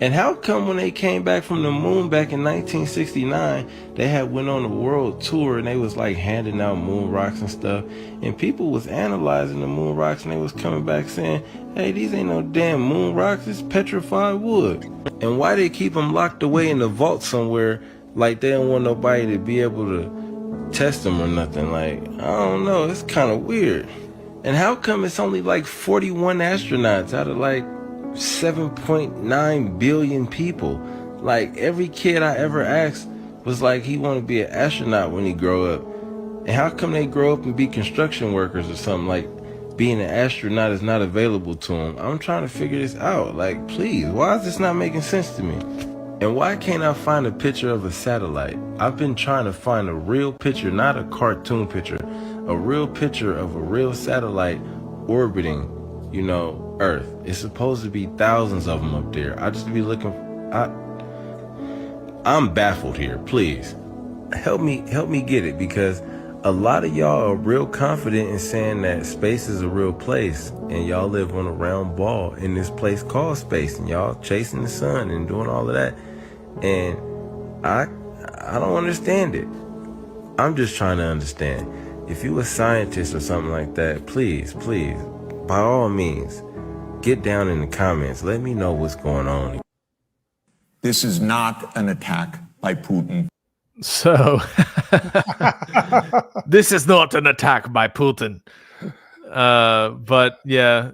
And how come when they came back from the moon back in 1969, they had went on a world tour and they was like handing out moon rocks and stuff, and people was analyzing the moon rocks and they was coming back saying, hey, these ain't no damn moon rocks, it's petrified wood. And why they keep them locked away in the vault somewhere, like they don't want nobody to be able to test them or nothing? Like, I don't know, it's kind of weird. And how come it's only like 41 astronauts out of like 7.9 billion people? Like, every kid I ever asked was like he wanted to be an astronaut when he grow up. And how come they grow up and be construction workers or something? Like, being an astronaut is not available to them. I'm trying to figure this out. Like, please, why is this not making sense to me? And why can't I find a picture of a satellite? I've been trying to find a real picture, not a cartoon picture, a real picture of a real satellite orbiting, you know, Earth. It's supposed to be thousands of them up there. I just be looking. I'm baffled here. Please help me get it, because a lot of y'all are real confident in saying that space is a real place, and y'all live on a round ball in this place called space, and y'all chasing the sun and doing all of that. And I don't understand it. I'm just trying to understand. If you a scientist or something like that, please, by all means, get down in the comments. Let me know what's going on. This is not an attack by Putin. So, this is not an attack by Putin. But yeah,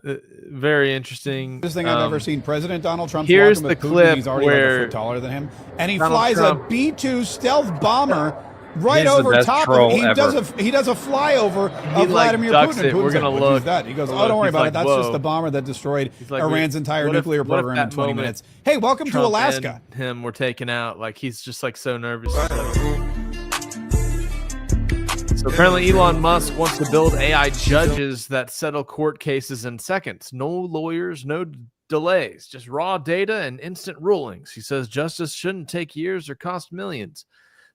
very interesting. This thing I've ever seen. President Donald Trump's here's walking the with Putin. clip He's already where like a foot taller than him, and he Donald flies Trump, a B-2 stealth bomber right He's the over best top of troll it. ever. He does a flyover of Vladimir ducks Putin. it. Putin's We're gonna like, look. "What's that?" He goes, We'll "Oh, don't look. worry He's about like, it. That's "Whoa." just the bomber that destroyed like, Iran's entire what if- nuclear what if program that in 20 moment minutes." Hey, welcome Trump to Alaska. and him were taken out. Like, he's just like so nervous. So apparently Elon Musk wants to build AI judges that settle court cases in seconds. No lawyers, no delays, just raw data and instant rulings. He says justice shouldn't take years or cost millions.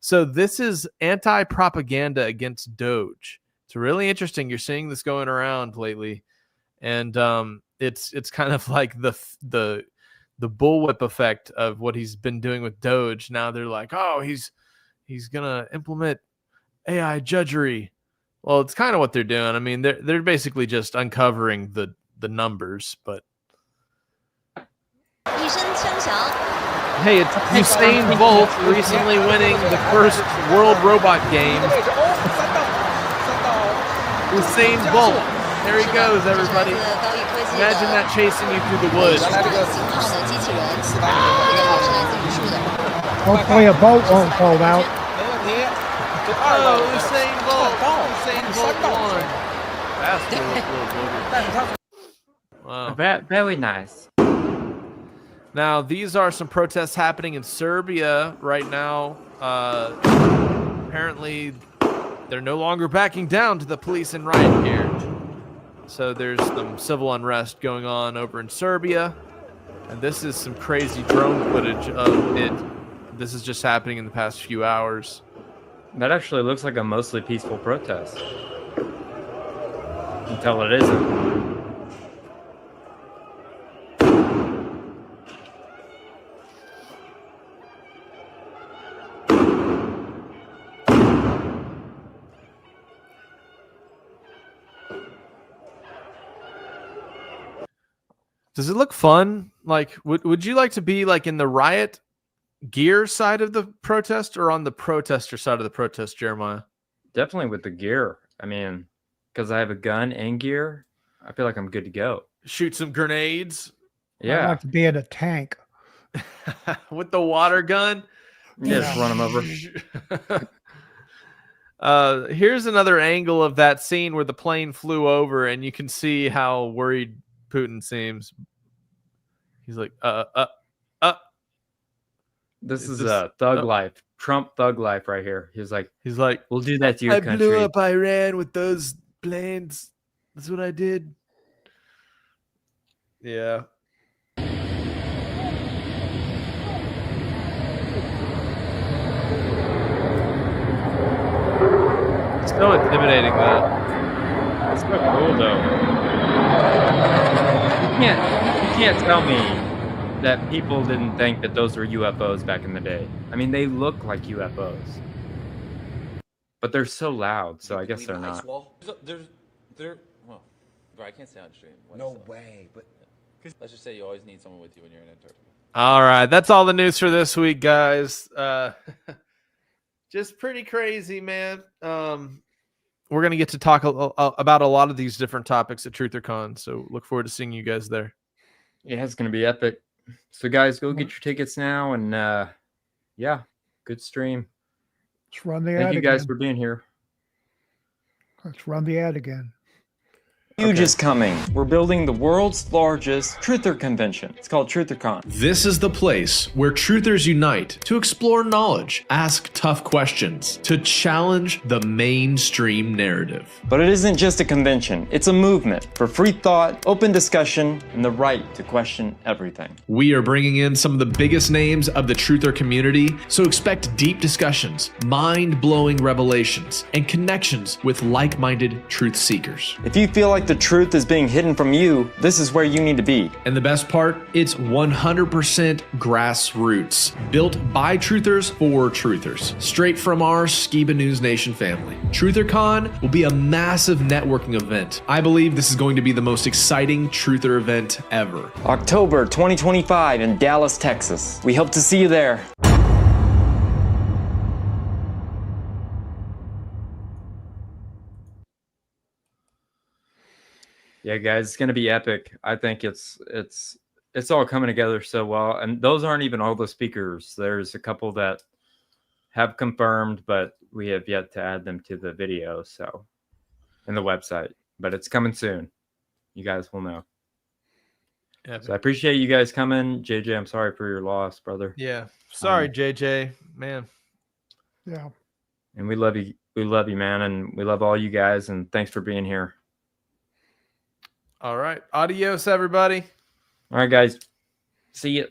So this is anti-propaganda against Doge. It's really interesting. You're seeing this going around lately. And it's kind of like the bullwhip effect of what he's been doing with Doge. Now they're like, oh, he's gonna implement AI judgery. Well, it's kind of what they're doing. I mean, they're basically just uncovering the numbers, but hey, it's Usain Bolt recently winning the first World Robot Game. Usain Bolt. There he goes, everybody. Imagine that chasing you through the woods. Hopefully a boat won't fall out. Oh, Usain Bolt. Usain Bolt won. That's cool. Wow. Very nice. Now, these are some protests happening in Serbia right now. Apparently, they're no longer backing down to the police and riot gear. So there's some civil unrest going on over in Serbia. And this is some crazy drone footage of it. This is just happening in the past few hours. That actually looks like a mostly peaceful protest. Until it isn't. Does it look fun? Like, would you like to be like in the riot gear side of the protest or on the protester side of the protest, Jeremiah? Definitely with the gear. I mean, because I have a gun and gear, I feel like I'm good to go. Shoot some grenades. Yeah. I'd like to be in a tank. With the water gun. Yeah, just run them over. Here's another angle of that scene where the plane flew over, and you can see how worried Putin seems. He's like, This is thug life. Trump thug life right here. He's like, we'll do that to your country. I blew up Iran with those planes. That's what I did. Yeah. It's so intimidating, though. It's so cool, though. You can't tell me that people didn't think that those were UFOs back in the day. I mean, they look like UFOs, but they're so loud, so I guess they're not. Well, bro, I can't say on stream. No way, but let's just say you always need someone with you when you're in Antarctica. All right, that's all the news for this week, guys. Just pretty crazy, man. We're gonna get to talk about a lot of these different topics at TrutherCon, so look forward to seeing you guys there. Yeah, it's gonna be epic. So, guys, go get your tickets now, and yeah, good stream. Let's run the ad Thank you guys again. for being here. Let's run the ad again. Huge is coming. We're building the world's largest truther convention. It's called TrutherCon. This is the place where truthers unite to explore knowledge, ask tough questions, to challenge the mainstream narrative. But it isn't just a convention. It's a movement for free thought, open discussion, and the right to question everything. We are bringing in some of the biggest names of the truther community, so expect deep discussions, mind-blowing revelations, and connections with like-minded truth seekers. If you feel like the truth is being hidden from you, this is where you need to be. And the best part, it's 100% grassroots, built by truthers for truthers, straight from our Skiba News Nation family. TrutherCon will be a massive networking event. I believe this is going to be the most exciting truther event ever. October 2025 in Dallas, Texas. We hope to see you there. Yeah, guys, it's gonna be epic. I think it's all coming together so well. And those aren't even all the speakers. There's a couple that have confirmed, but we have yet to add them to the video, so and the website. But it's coming soon. You guys will know. Epic. So I appreciate you guys coming. JJ, I'm sorry for your loss, brother. Yeah. Sorry, JJ. Man. Yeah. And we love you. We love you, man. And we love all you guys. And thanks for being here. All right. Adios, everybody. All right, guys. See you.